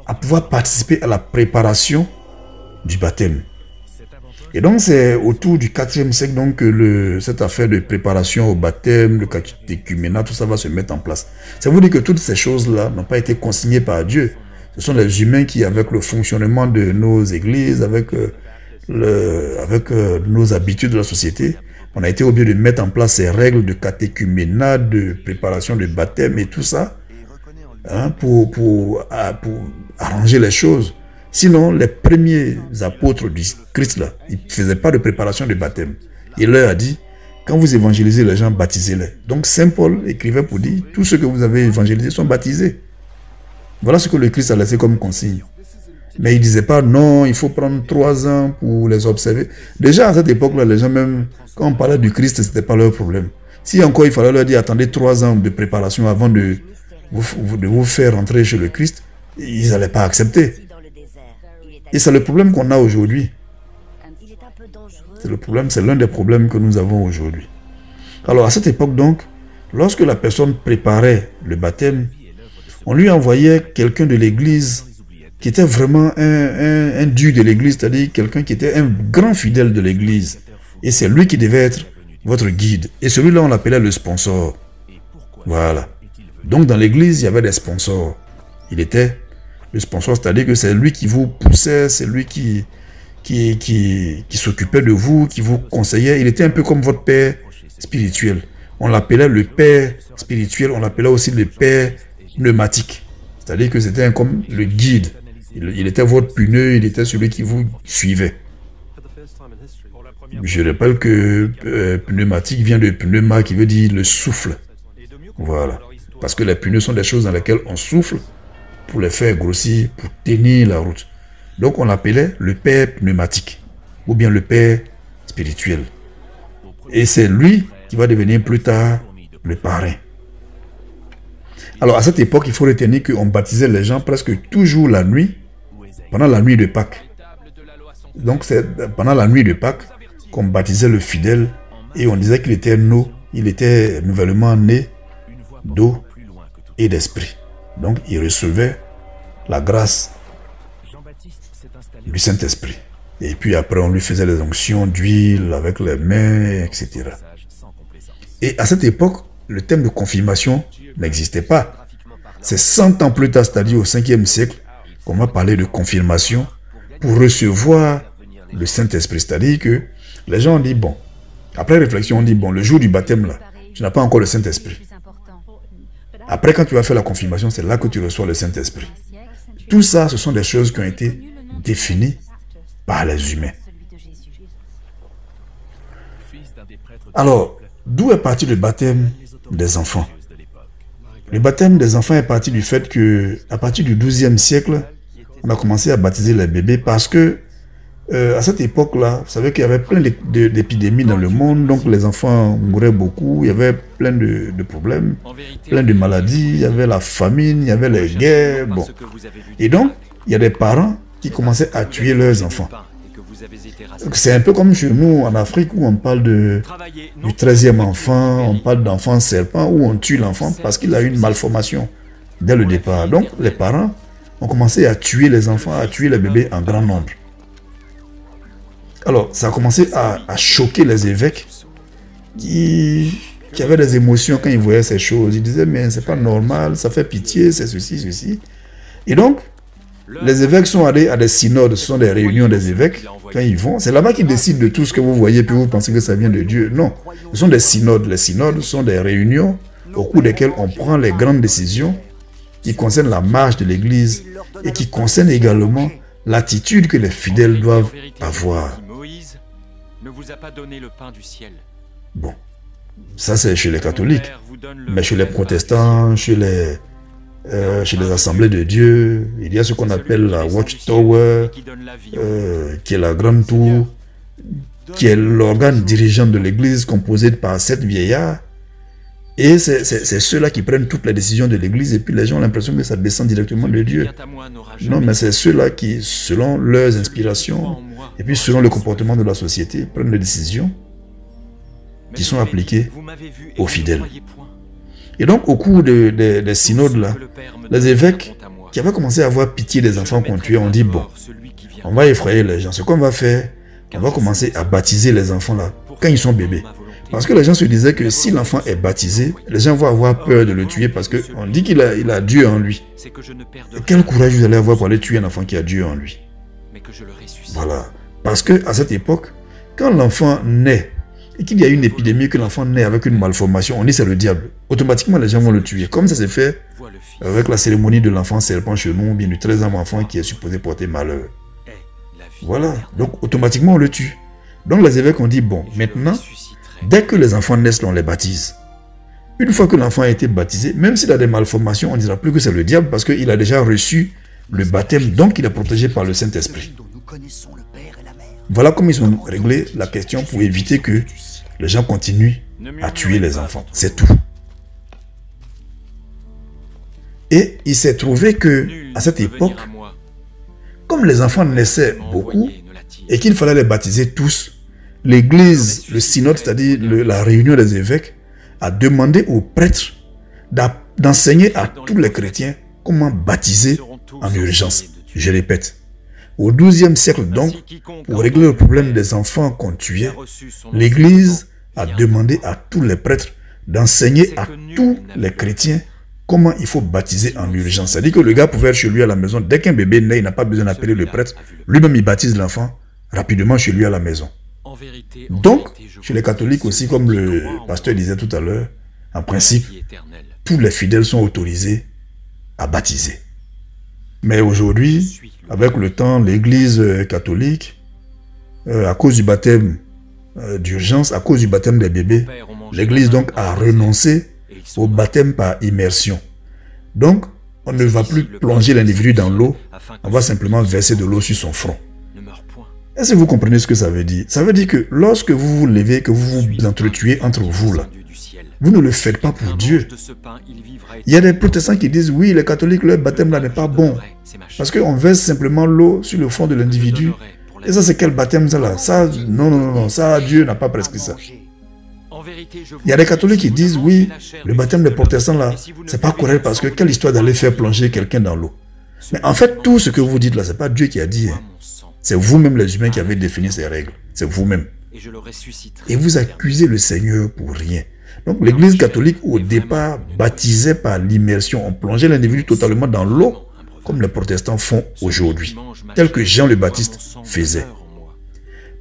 à pouvoir participer à la préparation du baptême. Et donc, c'est autour du 4e siècle donc, que cette affaire de préparation au baptême, le catéchuménat, tout ça va se mettre en place. Ça veut dire que toutes ces choses-là n'ont pas été consignées par Dieu. Ce sont les humains qui, avec le fonctionnement de nos églises, avec nos habitudes de la société, on a été obligé de mettre en place ces règles de catéchuménat, de préparation de baptême et tout ça, hein, pour arranger les choses. Sinon, les premiers apôtres du Christ, là, ils ne faisaient pas de préparation de baptême. Il leur a dit, quand vous évangélisez les gens, baptisez-les. Donc, Saint Paul écrivait pour dire, tous ceux que vous avez évangélisés sont baptisés. Voilà ce que le Christ a laissé comme consigne. Mais il ne disait pas, non, il faut prendre 3 ans pour les observer. Déjà, à cette époque-là, les gens même, quand on parlait du Christ, ce n'était pas leur problème. Si encore il fallait leur dire, attendez 3 ans de préparation avant de vous faire rentrer chez le Christ, ils n'allaient pas accepter. Et c'est le problème qu'on a aujourd'hui. C'est l'un des problèmes que nous avons aujourd'hui. Alors, à cette époque donc, lorsque la personne préparait le baptême, on lui envoyait quelqu'un de l'église qui était vraiment un dieu de l'église, c'est-à-dire quelqu'un qui était un grand fidèle de l'église. Et c'est lui qui devait être votre guide. Et celui-là, on l'appelait le sponsor. Voilà. Donc, dans l'église, il y avait des sponsors. Il était le sponsor, c'est-à-dire que c'est lui qui vous poussait, c'est lui qui s'occupait de vous, qui vous conseillait. Il était un peu comme votre père spirituel. On l'appelait le père spirituel, on l'appelait aussi le père pneumatique. C'est-à-dire que c'était comme le guide. Il était votre pneu, il était celui qui vous suivait. Je rappelle que pneumatique vient de pneuma qui veut dire le souffle. Voilà. Parce que les pneus sont des choses dans lesquelles on souffle pour les faire grossir, pour tenir la route. Donc on l'appelait le père pneumatique ou bien le père spirituel. Et c'est lui qui va devenir plus tard le parrain. Alors à cette époque, il faut retenir qu'on baptisait les gens presque toujours la nuit, pendant la nuit de Pâques. Donc c'est pendant la nuit de Pâques qu'on baptisait le fidèle et on disait qu'il était nouvellement né d'eau et d'esprit. Donc il recevait la grâce du Saint-Esprit. Et puis après, on lui faisait les onctions d'huile avec les mains, etc. Et à cette époque, le thème de confirmation n'existait pas. C'est 100 ans plus tard, c'est-à-dire au 5e siècle, qu'on va parler de confirmation pour recevoir le Saint-Esprit. C'est-à-dire que les gens ont dit, bon, après réflexion, on dit, bon, le jour du baptême, là, tu n'as pas encore le Saint-Esprit. Après, quand tu vas faire la confirmation, c'est là que tu reçois le Saint-Esprit. Tout ça, ce sont des choses qui ont été définies par les humains. Alors, d'où est parti le baptême des enfants? Le baptême des enfants est parti du fait que, à partir du XIIe siècle, on a commencé à baptiser les bébés parce que, à cette époque-là, vous savez qu'il y avait plein d'épidémies dans le monde, donc les enfants mouraient beaucoup, il y avait plein de problèmes, plein de maladies, il y avait la famine, il y avait les guerres, bon. Et donc, il y a des parents qui commençaient à tuer leurs enfants. C'est un peu comme chez nous en Afrique où on parle du 13e enfant, on parle d'enfant serpent, où on tue l'enfant parce qu'il a une malformation dès le départ. Donc les parents ont commencé à tuer les enfants, à tuer les bébés en grand nombre. Alors ça a commencé à choquer les évêques qui avaient des émotions quand ils voyaient ces choses. Ils disaient mais c'est pas normal, ça fait pitié, c'est ceci, ceci. Et donc les évêques sont allés à des synodes, ce sont des réunions des évêques. Quand ils vont, c'est là-bas qu'ils décident de tout ce que vous voyez, puis vous pensez que ça vient de Dieu. Non, ce sont des synodes. Les synodes sont des réunions au cours desquelles on prend les grandes décisions qui concernent la marche de l'Église et qui concernent également l'attitude que les fidèles doivent avoir. Bon, ça c'est chez les catholiques, mais chez les protestants, chez les assemblées de Dieu, il y a ce qu'on appelle la Watchtower, qui est la grande tour, qui est l'organe dirigeant de l'église composé par 7 vieillards. Et c'est ceux-là qui prennent toutes les décisions de l'église et puis les gens ont l'impression que ça descend directement de Dieu. Non, mais c'est ceux-là qui, selon leurs inspirations et puis selon le comportement de la société, prennent des décisions qui sont appliquées aux fidèles. Et donc, au cours des synodes, là, les évêques qui avaient commencé à avoir pitié des enfants qu'on tuait ont dit, bon, on va effrayer les gens. Ce qu'on va faire, on va commencer à baptiser les enfants là, quand ils sont bébés. Parce que les gens se disaient que si l'enfant est baptisé, les gens vont avoir peur de le tuer parce qu'on dit qu'il a Dieu en lui. Et quel courage vous allez avoir pour aller tuer un enfant qui a Dieu en lui? Voilà. Parce qu'à cette époque, quand l'enfant naît et qu'il y a une épidémie, que l'enfant naît avec une malformation, on dit c'est le diable. Automatiquement, les gens vont le tuer. Comme ça s'est fait avec la cérémonie de l'enfant serpent chez nous, bien du 13e enfant qui est supposé porter malheur. Voilà. Donc, automatiquement, on le tue. Donc, les évêques ont dit, bon, maintenant, dès que les enfants naissent, on les baptise. Une fois que l'enfant a été baptisé, même s'il a des malformations, on ne dira plus que c'est le diable parce qu'il a déjà reçu le baptême, donc il est protégé par le Saint-Esprit. Voilà comment ils ont réglé la question pour éviter que les gens continuent à tuer les enfants. C'est tout. Et il s'est trouvé que, à cette époque, comme les enfants naissaient beaucoup et qu'il fallait les baptiser tous, l'Église, le synode, c'est-à-dire la réunion des évêques, a demandé aux prêtres d'enseigner à tous les chrétiens comment baptiser en urgence. Je répète, au XIIe siècle donc, pour régler le problème des enfants qu'on tuait, l'Église a demandé à tous les prêtres d'enseigner à tous les chrétiens comment il faut baptiser en urgence. C'est-à-dire que le gars pouvait être chez lui à la maison. Dès qu'un bébé naît, il n'a pas besoin d'appeler le prêtre. Lui-même, il baptise l'enfant rapidement chez lui à la maison. Donc, chez les catholiques aussi, comme le pasteur disait tout à l'heure, en principe, tous les fidèles sont autorisés à baptiser. Mais aujourd'hui, avec le temps, l'Église catholique, à cause du baptême d'urgence, à cause du baptême des bébés, l'Église donc a renoncé au baptême par immersion. Donc, on ne va plus plonger l'individu dans l'eau, on va simplement verser de l'eau sur son front. Est-ce que vous comprenez ce que ça veut dire? Ça veut dire que lorsque vous vous levez, que vous vous entretuez entre vous là, vous ne le faites pas pour Dieu. Il y a des protestants qui disent, oui, les catholiques, leur baptême là n'est pas bon. Parce qu'on verse simplement l'eau sur le front de l'individu. Et ça, c'est quel baptême ça là? Ça, non, ça, Dieu n'a pas prescrit ça. Il y a des catholiques qui disent, oui, le baptême des protestants là, c'est pas correct parce que quelle histoire d'aller faire plonger quelqu'un dans l'eau. Mais en fait, tout ce que vous dites là, c'est pas Dieu qui a dit. Hein. C'est vous-même les humains qui avez défini ces règles. C'est vous-même. Et vous accusez le Seigneur pour rien. Donc l'Église catholique, au départ, baptisait par l'immersion. On plongeait l'individu totalement dans l'eau, comme les protestants font aujourd'hui, tel que Jean le Baptiste faisait.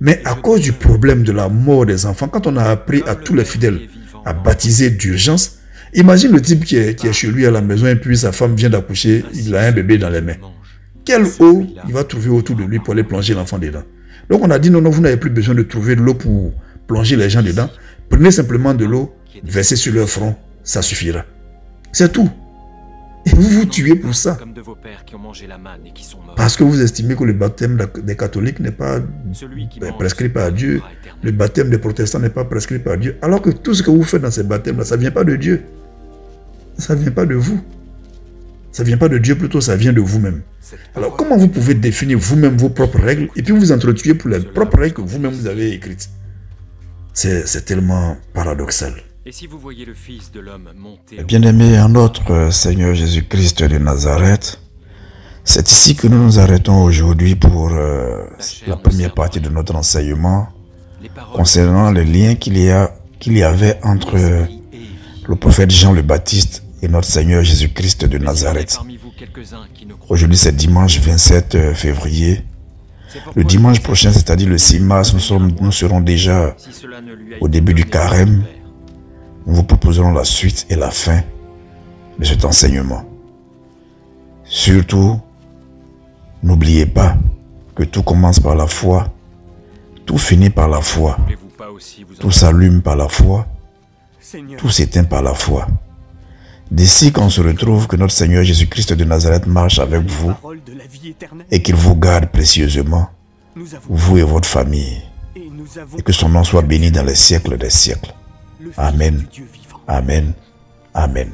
Mais à cause du problème de la mort des enfants, quand on a appris à tous les fidèles à baptiser d'urgence, imagine le type qui est chez lui à la maison et puis sa femme vient d'accoucher, il a un bébé dans les mains. Quelle eau il va trouver autour de lui pour aller plonger l'enfant dedans? Donc on a dit non, vous n'avez plus besoin de trouver de l'eau pour plonger les gens dedans. Prenez simplement de l'eau, versez sur leur front, ça suffira. C'est tout. Et vous vous tuez pour ça. Parce que vous estimez que le baptême des catholiques n'est pas prescrit par Dieu. Le baptême des protestants n'est pas prescrit par Dieu. Alors que tout ce que vous faites dans ces baptêmes-là, ça ne vient pas de Dieu. Ça ne vient pas de vous. Ça ne vient pas de Dieu, plutôt ça vient de vous-même. Alors comment vous pouvez définir vous-même vos propres règles et puis vous entretuer pour les propres règles que vous-même vous avez écrites? C'est tellement paradoxal. Et si vous voyez le Fils de l'homme monter... Bien-aimé en notre Seigneur Jésus-Christ de Nazareth, c'est ici que nous nous arrêtons aujourd'hui pour la première partie de notre enseignement concernant le lien qu'il y avait entre le prophète Jean le Baptiste et notre Seigneur Jésus-Christ de Nazareth. Aujourd'hui, c'est dimanche 27 février. Le dimanche prochain, c'est-à-dire le 6 mars, nous serons déjà au début du carême. Nous vous proposerons la suite et la fin de cet enseignement. Surtout, n'oubliez pas que tout commence par la foi, tout finit par la foi, tout s'allume par la foi, tout s'éteint par la foi. D'ici qu'on se retrouve, que notre Seigneur Jésus-Christ de Nazareth marche avec vous et qu'il vous garde précieusement, vous et votre famille, et que son nom soit béni dans les siècles des siècles. Amen. Amen. Amen.